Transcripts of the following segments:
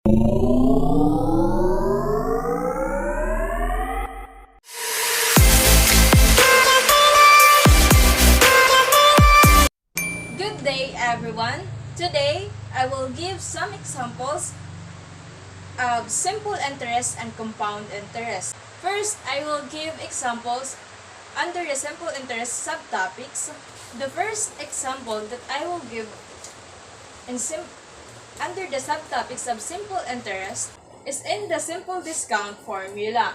Good day, everyone. Today, I will give some examples of simple interest and compound interest. First, I will give examples under the simple interest subtopics. The first example that I will give under the subtopics of simple interest is in the simple discount formula.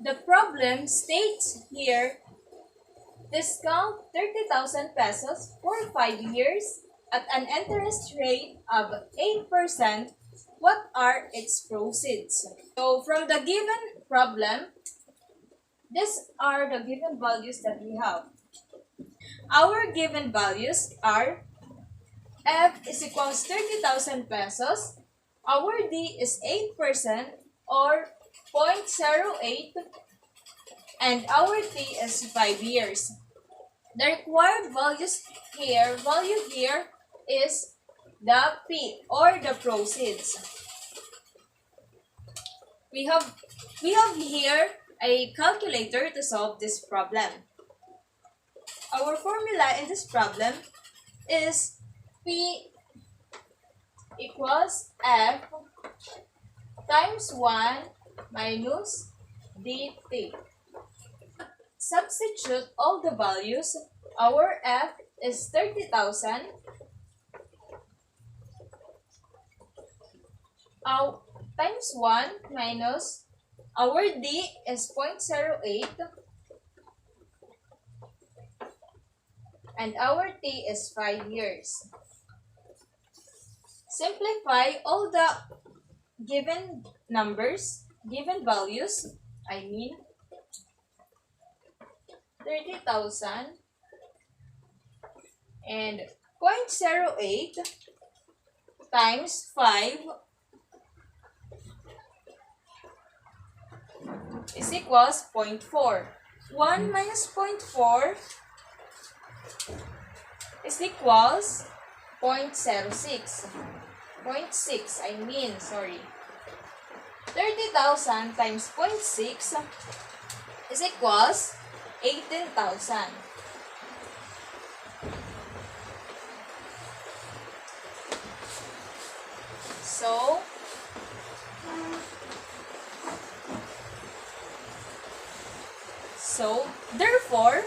The problem states here, discount 30,000 pesos for 5 years at an interest rate of 8%. What are its proceeds? So from the given problem, these are the given values that we have. Our given values are F is equals 30,000 pesos. Our D is 8% or 0.08, and our T is 5 years. The required value here is the P or the proceeds. We have here a calculator to solve this problem. Our formula in this problem is P equals F times 1 minus dt. Substitute all the values. Our F is 30,000. Times 1 minus our D is 0.08 and our T is 5 years. Simplify all the given values, 30,000 and 0.08 times 5 is equals 0.4. 1 minus 0.4 is equals 0.06. 30,000 times 0.6 is equals 18,000. So therefore,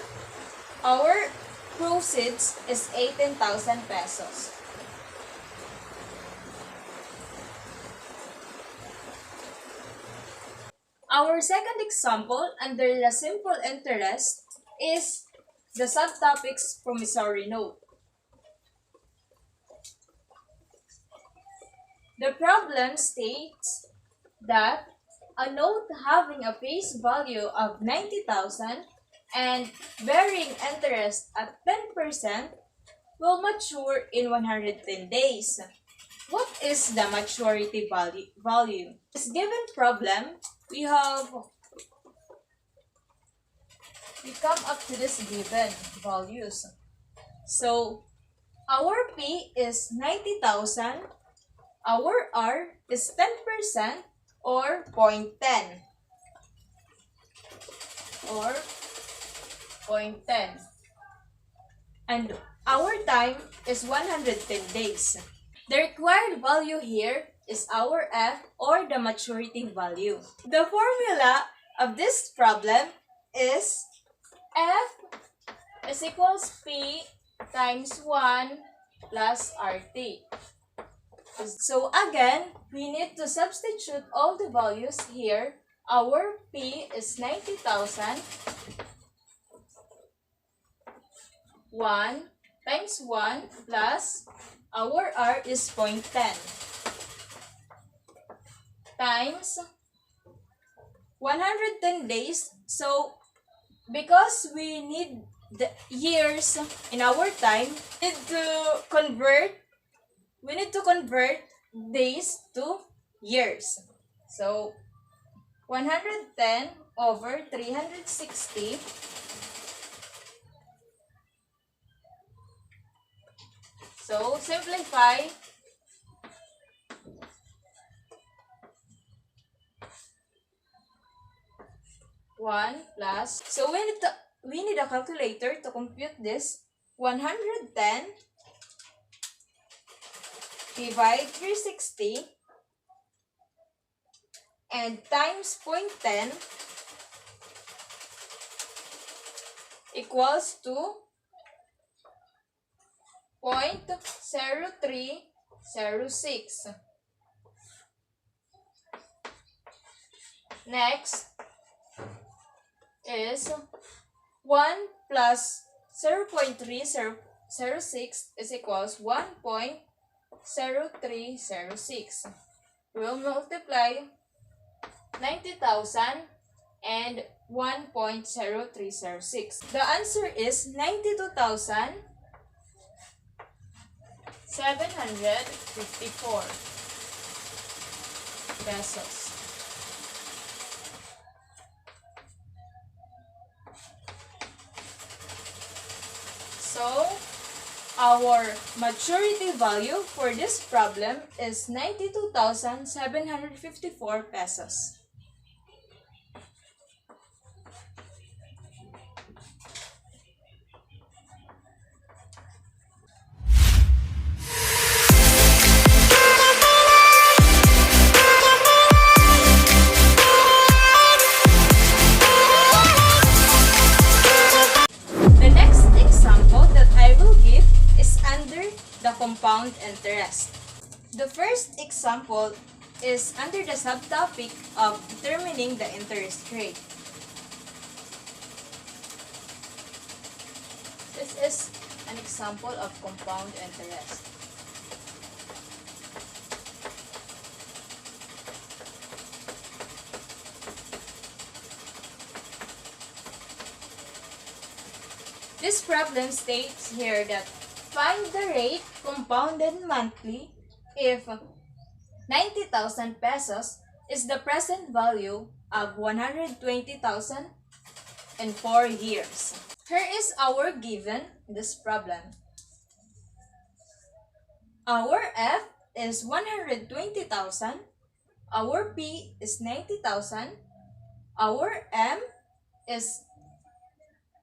our proceeds is 18,000 pesos. Our second example under the simple interest is the subtopics promissory note. The problem states that a note having a face value of 90,000 and bearing interest at 10% will mature in 110 days. What is the maturity value? This given problem, we come up to this given values. So our P is 90,000, our R is 10% or 0.10 and our time is 110 days. The required value here is our F or the maturity value. The formula of this problem is F is equals P times 1 plus RT. So again, we need to substitute all the values here. Our P is 90,000. 1 times 1 plus our R is 0.10 times 110 days. So because we need the years in our time, we need to convert days to years. So 110 over 360 So, simplify 1 plus. So, we need a calculator to compute this. 110 divide 360 and times 0.10 equals to 0.0306. Next is 1 plus 0.306 is equals 1.0306. We will multiply 90,000 and 1.0306. The answer is 92,754 pesos. So, our maturity value for this problem is 92,754 pesos. The compound interest. The first example is under the subtopic of determining the interest rate. This is an example of compound interest. This problem states here that find the rate compounded monthly if 90,000 pesos is the present value of 120,000 in 4 years. Here is our given this problem. Our F is 120,000, our P is 90,000, our M is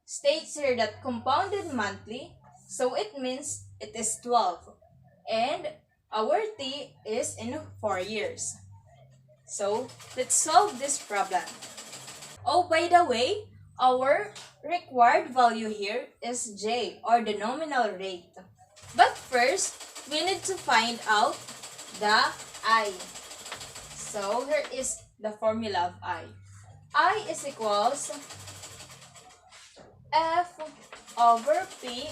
states here that compounded monthly, so it means it is 12. And our T is in 4 years. So, let's solve this problem. Oh, by the way, our required value here is J, or the nominal rate. But first, we need to find out the I. So, here is the formula of I. I is equals F over P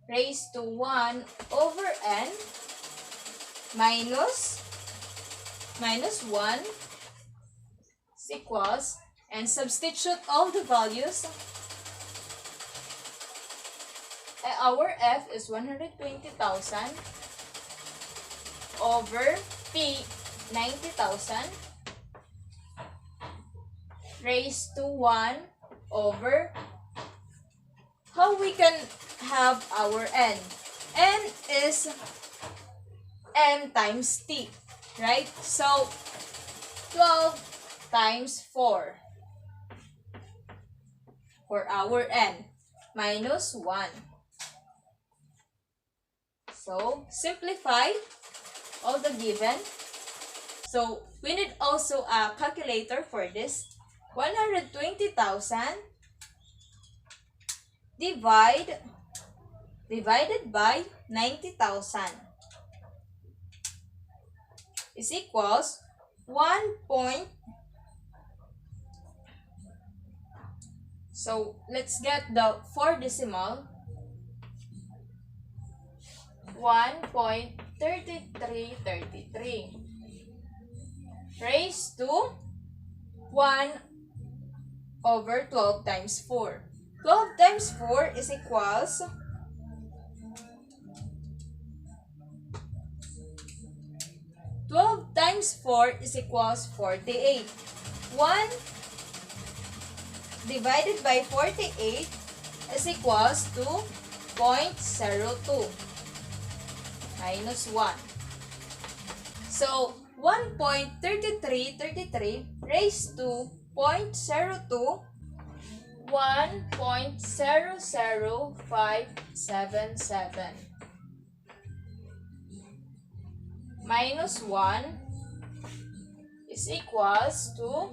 raised to 1 over n minus 1 is equals, and substitute all the values. Our F is 120,000 over P 90,000 raised to 1 over, how we can have our n? N is m times t, right? So, 12 times 4 for our n minus 1. So, simplify all the given. So, we need also a calculator for this. 120,000 divided by 90,000 is equals 1 point. So let's get the 4 decimal. 1.3333 raised to 1 over 12 times 4. 12 times 4 is equals 12 times 4 is equals 48. 1 divided by 48 is equals to 0.02 minus 1. So, 1.3333 raised to 0.02, 1.00577 minus 1 is equals to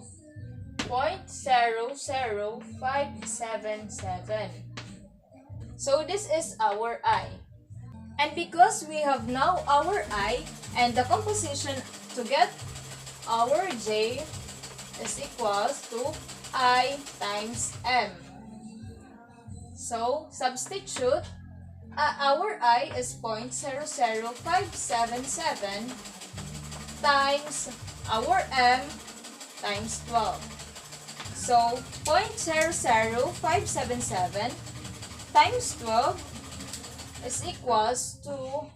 0.00577. So this is our I. And because we have now our I and the composition to get our J is equals to I times M. So substitute our I is 0.00577 times our M times 12. So 0.00577 times 12 is equals to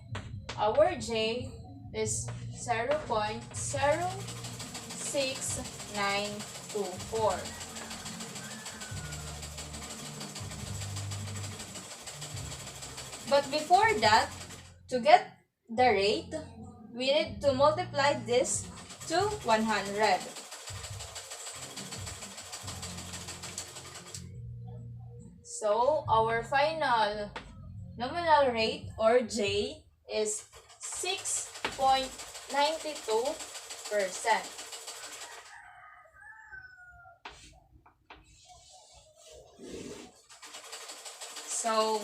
our J is 0.06924. But before that, to get the rate, we need to multiply this to 100. So, our final nominal rate or J is 6.92%. So,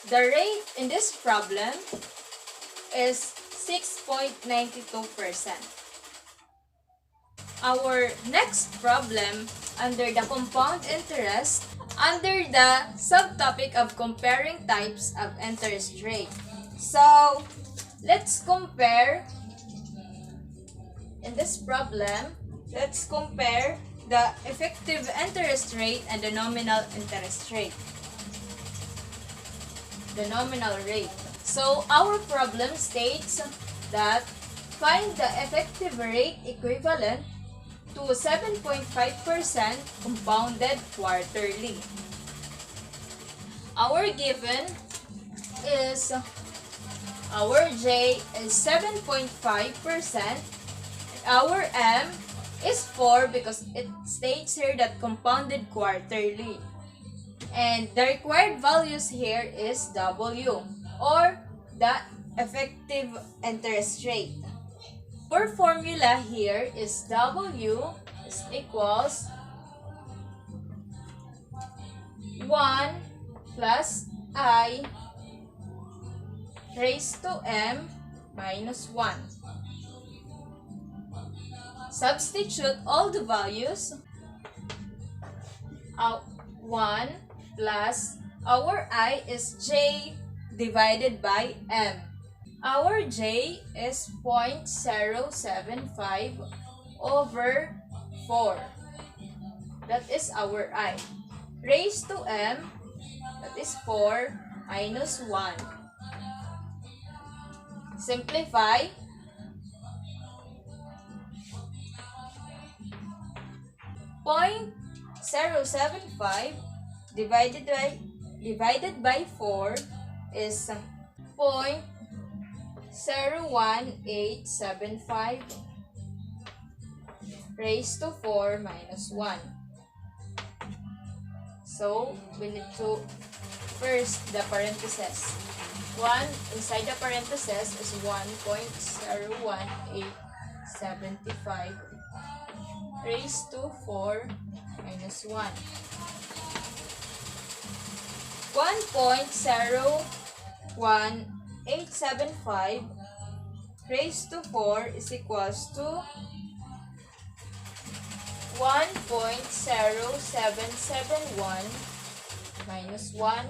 the rate in this problem is 6.92%. Our next problem under the compound interest, under the subtopic of comparing types of interest rate. So, let's compare, in this problem, let's compare the effective interest rate and the nominal interest rate. The nominal rate. So, our problem states that find the effective rate equivalent to 7.5% compounded quarterly. Our given is our J is 7.5%. Our M is 4 because it states here that compounded quarterly. And the required values here is W or the effective interest rate. Our formula here is W is equals 1 plus I raised to M minus 1. Substitute all the values. 1 plus our I is J divided by M. Our J is 0.075 over 4. That is our I. Raised to M, that is 4 minus 1. Simplify. 0.075 divided by 4 is 0.01875 raised to 4 minus 1. So, we need to first the parentheses. 1 inside the parentheses is 1.01875 raised to 4 minus 1. 1.01875 raised to 4 is equals to 1.0771 minus 1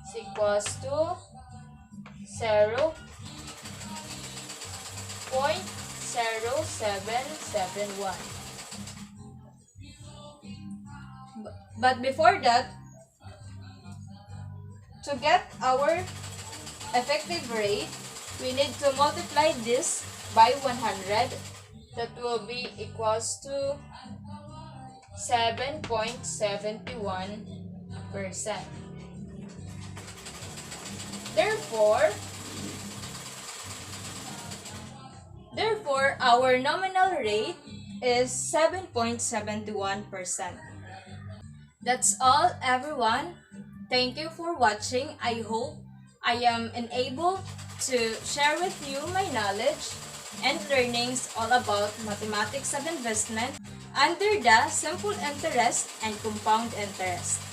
is equals to 0.0771. But before that, to get our effective rate, we need to multiply this by 100. That will be equals to 7.71 Therefore, our nominal rate is 7.71%. That's all, everyone. Thank you for watching. I hope I am enabled to share with you my knowledge and learnings all about mathematics of investment under the simple interest and compound interest.